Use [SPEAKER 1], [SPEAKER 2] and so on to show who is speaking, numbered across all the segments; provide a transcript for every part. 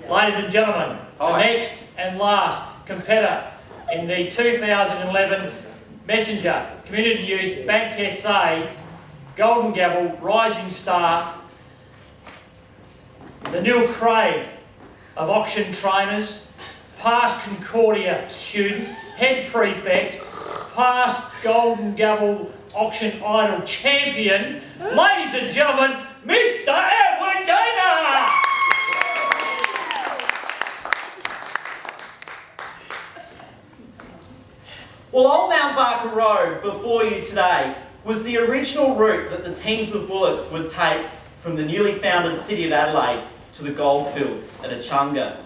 [SPEAKER 1] Ladies and gentlemen, the next and last competitor in the 2011 Messenger Community Use Bank SA Golden Gavel Rising Star, the Neil Craig of Auction Trainers, past Concordia student, head prefect, past Golden Gavel Auction Idol champion, ladies and gentlemen, Mr. Edward Gaynor!
[SPEAKER 2] Well, Old Mount Barker Road before you today was the original route that the teams of bullocks would take from the newly founded city of Adelaide to the goldfields at Echunga.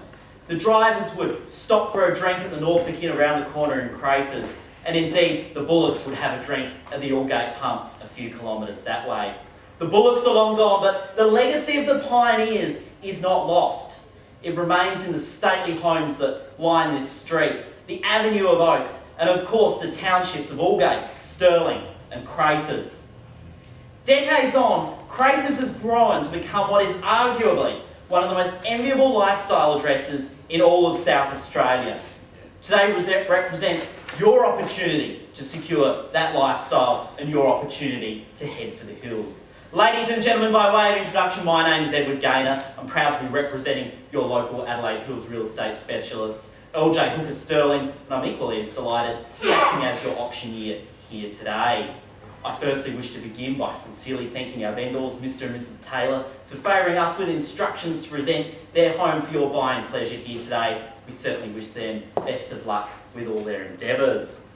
[SPEAKER 2] The drivers would stop for a drink at the Norfolk Inn around the corner in Crafers, and indeed the bullocks would have a drink at the Aldgate pump a few kilometres that way. The bullocks are long gone, but the legacy of the pioneers is not lost. It remains in the stately homes that line this street, the avenue of oaks, and of course the townships of Aldgate, Stirling and Crafers. Decades on, Crafers has grown to become what is arguably one of the most enviable lifestyle addresses in all of South Australia. Today represents your opportunity to secure that lifestyle and your opportunity to head for the hills. Ladies and gentlemen, by way of introduction, my name is Edward Gaynor. I'm proud to be representing your local Adelaide Hills real estate specialist, LJ Hooker Stirling, and I'm equally as delighted to be acting as your auctioneer here today. I firstly wish to begin by sincerely thanking our vendors, Mr. and Mrs. Taylor, for favouring us with instructions to present their home for your buying pleasure here today. We certainly wish them best of luck with all their endeavours.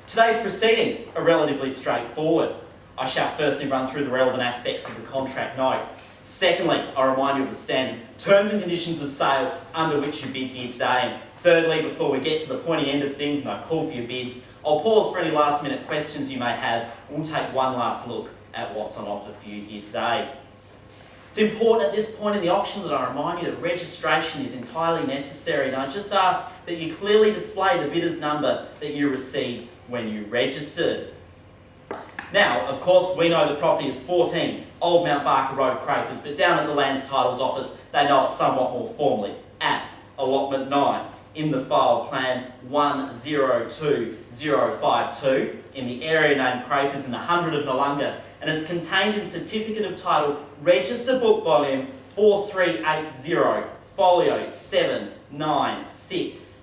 [SPEAKER 2] Today's proceedings are relatively straightforward. I shall firstly run through the relevant aspects of the contract note. Secondly, I'll remind you of the standard terms and conditions of sale under which you bid here today. And thirdly, before we get to the pointy end of things and I call for your bids, I'll pause for any last minute questions you may have and we'll take one last look at what's on offer for you here today. It's important at this point in the auction that I remind you that registration is entirely necessary, and I just ask that you clearly display the bidder's number that you received when you registered. Now, of course, we know the property is 14 Old Mount Barker Road, Crafers, but down at the Lands Titles Office, they know it somewhat more formally as Allotment 9 in the file plan 102052 in the area named Crafers in the 100 of Noongar, and it's contained in Certificate of Title Register Book Volume 4380, Folio 796.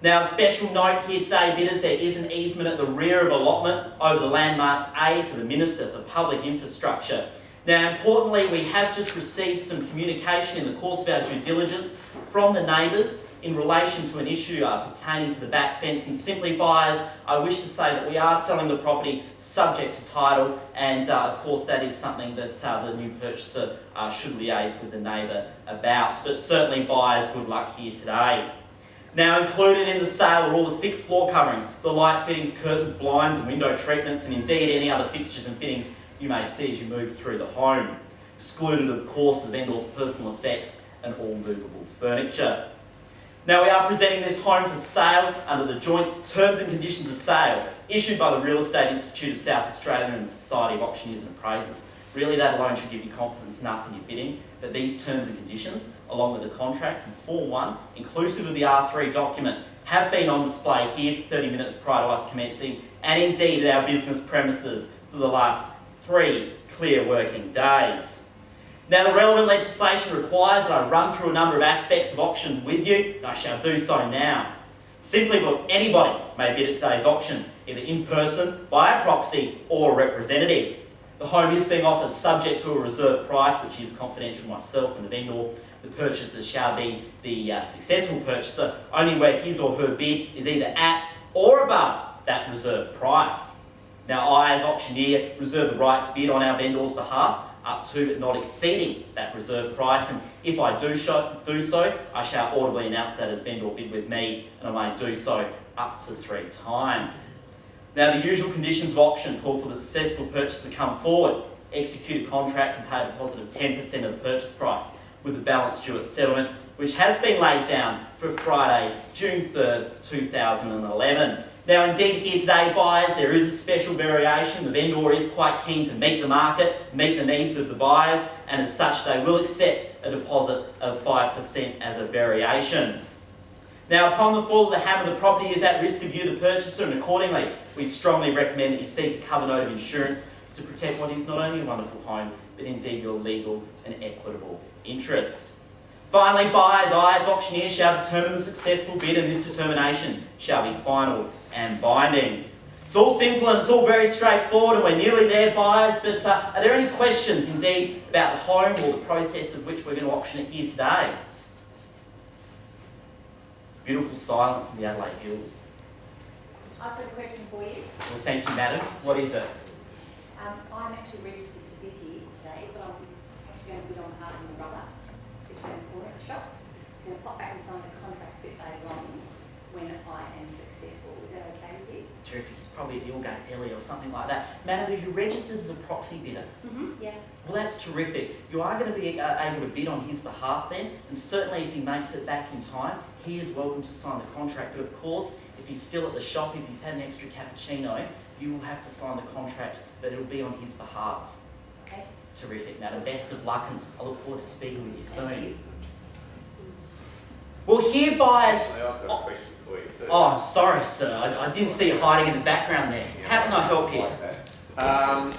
[SPEAKER 2] Now, a special note here today, bidders, there is an easement at the rear of allotment over the landmarked A to the Minister for Public Infrastructure. Now, importantly, we have just received some communication in the course of our due diligence from the neighbours in relation to an issue pertaining to the back fence, and simply buyers, I wish to say that we are selling the property subject to title, and of course that is something that the new purchaser should liaise with the neighbour about, but certainly buyers, good luck here today. Now, included in the sale are all the fixed floor coverings, the light fittings, curtains, blinds and window treatments, and indeed any other fixtures and fittings you may see as you move through the home. Excluded, of course, the vendor's personal effects and all movable furniture. Now, we are presenting this home for sale under the joint terms and conditions of sale issued by the Real Estate Institute of South Australia and the Society of Auctioneers and Appraisers. Really, that alone should give you confidence enough in your bidding, but these terms and conditions, along with the contract and Form 1, inclusive of the R3 document, have been on display here for 30 minutes prior to us commencing, and indeed at our business premises for the last 3 clear working days. Now, the relevant legislation requires that I run through a number of aspects of auction with you, and I shall do so now. Simply put, anybody may bid at today's auction, either in person, by a proxy, or a representative. The home is being offered subject to a reserve price, which is confidential to myself and the vendor. The purchaser shall be the successful purchaser only where his or her bid is either at or above that reserve price. Now, I, as auctioneer, reserve the right to bid on our vendor's behalf up to but not exceeding that reserve price, and if I do so, I shall audibly announce that as vendor bid with me, and I may do so up to 3 times. Now, the usual conditions of auction call for the successful purchaser to come forward, execute a contract and pay a deposit of 10% of the purchase price, with the balance due at settlement, which has been laid down for Friday, June 3rd, 2011. Now indeed here today, buyers, there is a special variation. The vendor is quite keen to meet the market, meet the needs of the buyers, and as such they will accept a deposit of 5% as a variation. Now upon the fall of the hammer, the property is at risk of you, the purchaser, and accordingly we strongly recommend that you seek a cover note of insurance to protect what is not only a wonderful home, but indeed your legal and equitable interest. Finally, buyers, auctioneer shall determine the successful bid, and this determination shall be final and binding. It's all simple and it's all very straightforward, and we're nearly there, buyers, but are there any questions indeed about the home or the process of which we're going to auction it here today? Beautiful silence in the Adelaide Hills.
[SPEAKER 3] I've got a question for you.
[SPEAKER 2] Well, thank you, madam. What is it?
[SPEAKER 3] I'm actually registered to bid here today, but I'm actually going to bid on behalf of my brother, just around the corner at the shop. He's going to pop back and sign the contract a bit later on when I am successful. Is that okay with you?
[SPEAKER 2] Terrific. It's probably the Allgate Deli or something like that. Madam, are you registered as a proxy bidder?
[SPEAKER 3] Yeah.
[SPEAKER 2] Well, that's terrific. You are going to be able to bid on his behalf then, and certainly if he makes it back in time, he is welcome to sign the contract. But of course, if he's still at the shop, if he's had an extra cappuccino, you will have to sign the contract, but it'll be on his behalf.
[SPEAKER 3] Okay.
[SPEAKER 2] Terrific, madam. Best of luck, and I look forward to speaking with you soon.
[SPEAKER 3] Thank you.
[SPEAKER 2] Well, here, buyers...
[SPEAKER 4] I've got a question for you. So,
[SPEAKER 2] Oh, I'm sorry, sir. I didn't see you hiding in the background there. How can I help you?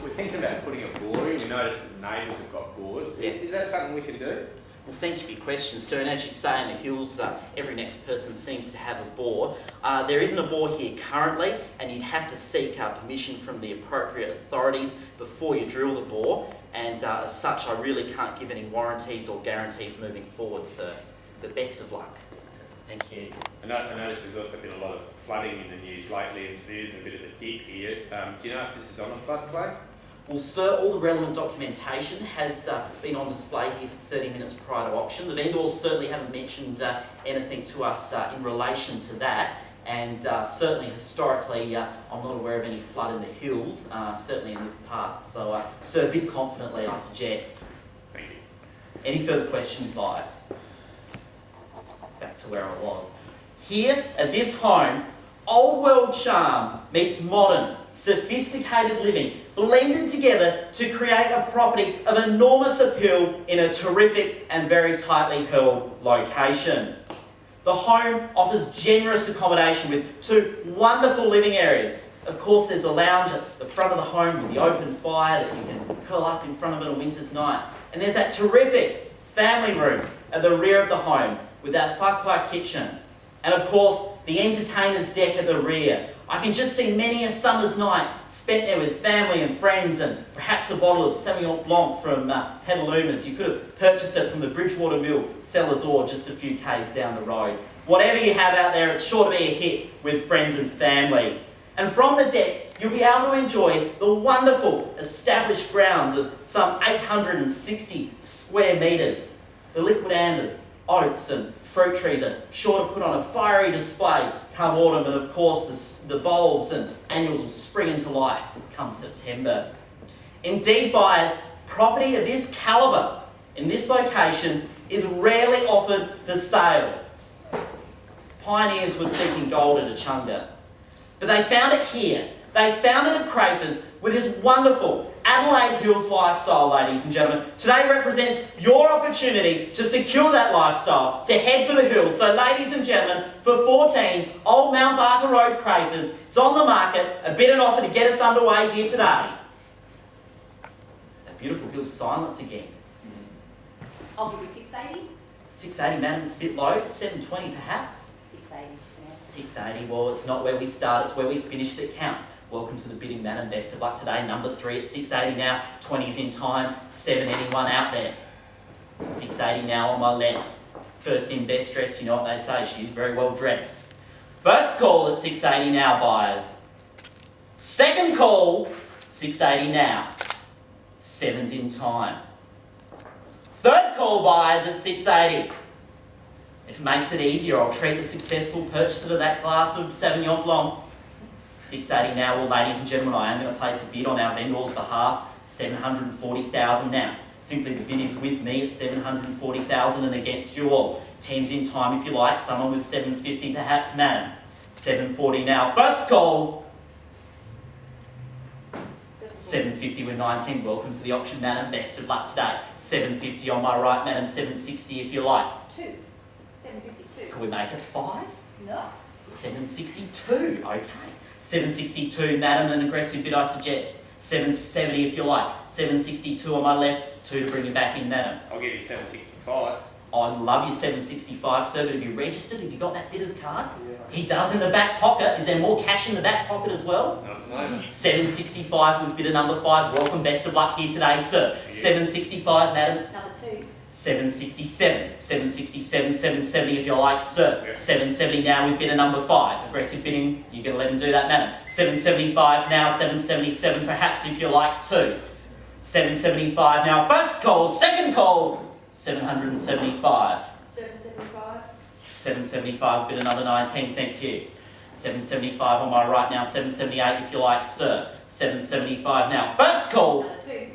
[SPEAKER 4] We're thinking about putting a bore in. We noticed that the neighbours have got bores.
[SPEAKER 2] Yeah.
[SPEAKER 4] Is that something we can do?
[SPEAKER 2] Well, thank you for your question, sir. And as you say, in the hills, every next person seems to have a bore. There isn't a bore here currently, and you'd have to seek permission from the appropriate authorities before you drill the bore. And as such, I really can't give any warranties or guarantees moving forward, sir. But best of luck. Thank you.
[SPEAKER 4] I noticed there's also been a lot of flooding in the news lately, and there's a bit of a dip here. Do you know if this is on a floodplain?
[SPEAKER 2] Well, sir, all the relevant documentation has been on display here for 30 minutes prior to auction. The vendors certainly haven't mentioned anything to us in relation to that, and certainly historically I'm not aware of any flood in the hills, certainly in this part. So, sir, bid confidently, I suggest.
[SPEAKER 4] Thank you.
[SPEAKER 2] Any further questions, buyers? Back to where I was. Here, at this home, old world charm meets modern, sophisticated living, blended together to create a property of enormous appeal in a terrific and very tightly held location. The home offers generous accommodation with two wonderful living areas. Of course, there's the lounge at the front of the home with the open fire that you can curl up in front of on a winter's night. And there's that terrific family room at the rear of the home with that whakapā kitchen. And of course, the entertainer's deck at the rear. I can just see many a summer's night spent there with family and friends, and perhaps a bottle of Sauvignon Blanc from Petalumas. You could have purchased it from the Bridgewater Mill cellar door just a few k's down the road. Whatever you have out there, it's sure to be a hit with friends and family. And from the deck, you'll be able to enjoy the wonderful established grounds of some 860 square metres. The liquid ambers, oaks and fruit trees are sure to put on a fiery display come autumn, and of course the bulbs and annuals will spring into life come September. Indeed, buyers, property of this calibre in this location is rarely offered for sale. Pioneers were seeking gold at Echunga, but they found it here. They found it at Crafers with this wonderful Adelaide Hills lifestyle, ladies and gentlemen. Today represents your opportunity to secure that lifestyle, to head for the hills. So, ladies and gentlemen, for 14 Old Mount Barker Road, Crafers, it's on the market, a bid and offer to get us underway here today. That beautiful hill silence again.
[SPEAKER 3] I'll give you 680.
[SPEAKER 2] 680, madam, it's a bit low. 720 perhaps.
[SPEAKER 3] 680. Yeah.
[SPEAKER 2] 680, well, it's not where we start, it's where we finish that counts. Welcome to the bidding, madam. Best of luck today. Number 3 at 680 now. 20's in time. 7 anyone out there. 680 now on my left. First in best dress, you know what they say. She's very well dressed. First call at 680 now, buyers. Second call, 680 now. 7's in time. Third call, buyers, at 680. If it makes it easier, I'll treat the successful purchaser to that glass of Sauvignon Blanc. 680 now. Well, ladies and gentlemen, I am going to place a bid on our vendor's behalf. 740,000 now. Simply the bid is with me at 740,000 and against you all. 10's in time if you like. Someone with 750 perhaps, madam. 740 now. First call. 750 with 19. Welcome to the auction, madam. Best of luck today. 750 on my right, madam. 760 if you like.
[SPEAKER 3] 2. 752.
[SPEAKER 2] Can we make it 5?
[SPEAKER 3] No.
[SPEAKER 2] 762. Okay. 762, madam. An aggressive bid, I suggest. 770 if you like. 762 on my left. 2 to bring you back in, madam.
[SPEAKER 4] I'll give you 765.
[SPEAKER 2] I'd love your 765, sir, but have you registered? Have you got that bidder's card? Yeah. He does in the back pocket. Is there more cash in the back pocket as well?
[SPEAKER 4] No.
[SPEAKER 2] 765 with bidder number 5. Welcome, best of luck here today, sir. 765, madam.
[SPEAKER 3] Number 2.
[SPEAKER 2] 767. 767, 770 if you like, sir.
[SPEAKER 4] Yeah.
[SPEAKER 2] 770 now with bidder number 5. Aggressive bidding, you're going to let him do that, madam. 775 now, 777 perhaps if you like, 2. 775 now. First call, second call. 775.
[SPEAKER 3] 775.
[SPEAKER 2] 775, bid another 19, thank you. 775 on my right now, 778 if you like, sir. 775 now. First call.
[SPEAKER 3] Number 2.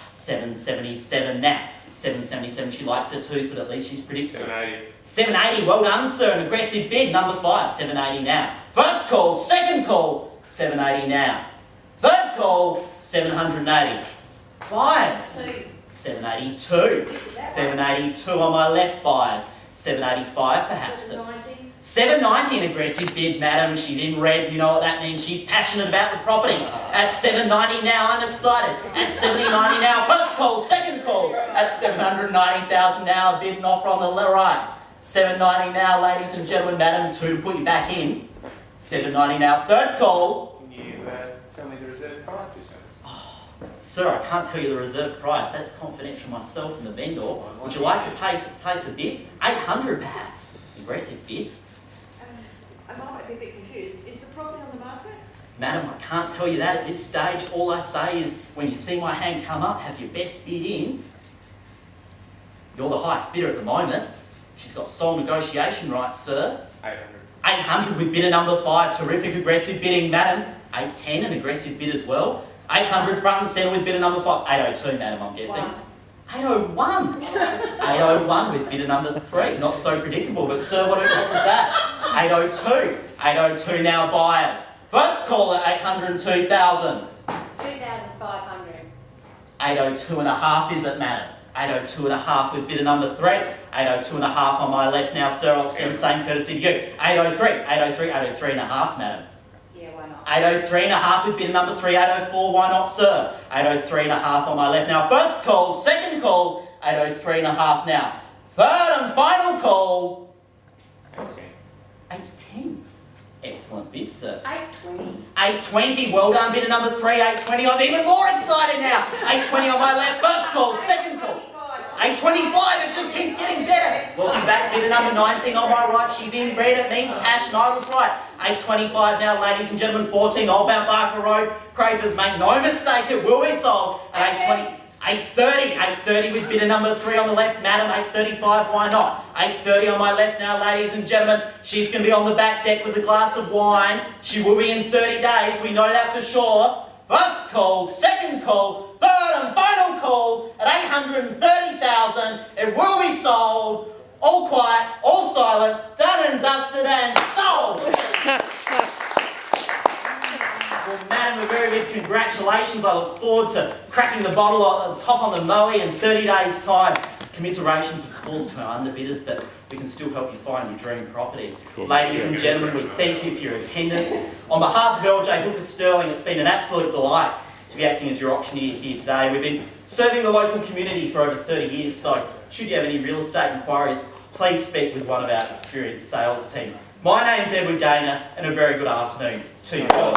[SPEAKER 2] 777 now. 777, she likes her 2s, but at least she's predictable.
[SPEAKER 4] 780.
[SPEAKER 2] 780, well done, sir. An aggressive bid, number 5, 780 now. First call, second call, 780 now. Third call, 780. Buyers.
[SPEAKER 3] 2.
[SPEAKER 2] 782. 782 on my left, buyers. 785 perhaps.
[SPEAKER 3] 790.
[SPEAKER 2] 790, an aggressive bid, madam. She's in red, you know what that means. She's passionate about the property. At 790 now, I'm excited. At 790 now, first call, second call. At 790,000 now, a bid and offer on the right. 790 now, ladies and gentlemen, madam, 2 to put you back in. 790 now, third call.
[SPEAKER 4] Can you tell me the reserve price, please?
[SPEAKER 2] Sir, I can't tell you the reserve price. That's confidential myself and the vendor. Would you like to place a bid? 800 perhaps. Aggressive bid.
[SPEAKER 5] I might be a bit confused. Is the property on the market?
[SPEAKER 2] Madam, I can't tell you that at this stage. All I say is, when you see my hand come up, have your best bid in. You're the highest bidder at the moment. She's got sole negotiation rights, sir.
[SPEAKER 4] 800.
[SPEAKER 2] 800 with bidder number 5. Terrific aggressive bidding, madam. 810, an aggressive bid as well. 800 front and centre with bidder number 5. 802, madam, I'm guessing. 801. 801 with bidder number 3. Not so predictable, but sir, what was that? 802. 802 now, buyers. First call at 802,000.
[SPEAKER 3] 2,500.
[SPEAKER 2] 802 and a half, is it, madam? 802 and a half with bidder number 3. 802 and a half on my left now, sir. I'll extend the same courtesy to you. 803. 803. 803 and a half, madam.
[SPEAKER 3] Yeah, why not?
[SPEAKER 2] 803 and a half with bidder number 3. 804, why not, sir? 803 and a half on my left now. First call, second call, 803 and a half now. Third and final call,
[SPEAKER 4] 810.
[SPEAKER 2] 810. Excellent bid, sir.
[SPEAKER 3] 820.
[SPEAKER 2] 820, well done, bidder number 3. 820, I'm even more excited now. 820 on my left. First call, second call. 825, it just keeps getting better. Welcome back, bidder number 19 on my right. She's in red, it means passion, I was right. 825 now, ladies and gentlemen, 14 Old Mount Barker Road. Cravers, make no mistake, it will be sold at 820. 830, 830 with bidder number 3 on the left, madam. 835, why not? 830 on my left now, ladies and gentlemen. She's going to be on the back deck with a glass of wine. She will be in 30 days, we know that for sure. First call, second call, third and final call at 830,000. It will be sold. All quiet, all silent, done and dusted and sold. Well, madam, a very big congratulations. I look forward to cracking the bottle on the top on the Moe in 30 days' time. Commiserations, of course, to our underbidders, but we can still help you find your dream property. Ladies and gentlemen, we thank you for your attendance. On behalf of LJ Hooker Sterling, it's been an absolute delight to be acting as your auctioneer here today. We've been serving the local community for over 30 years, so should you have any real estate inquiries, please speak with one of our experienced sales team. My name's Edward Gaynor, and a very good afternoon to you all.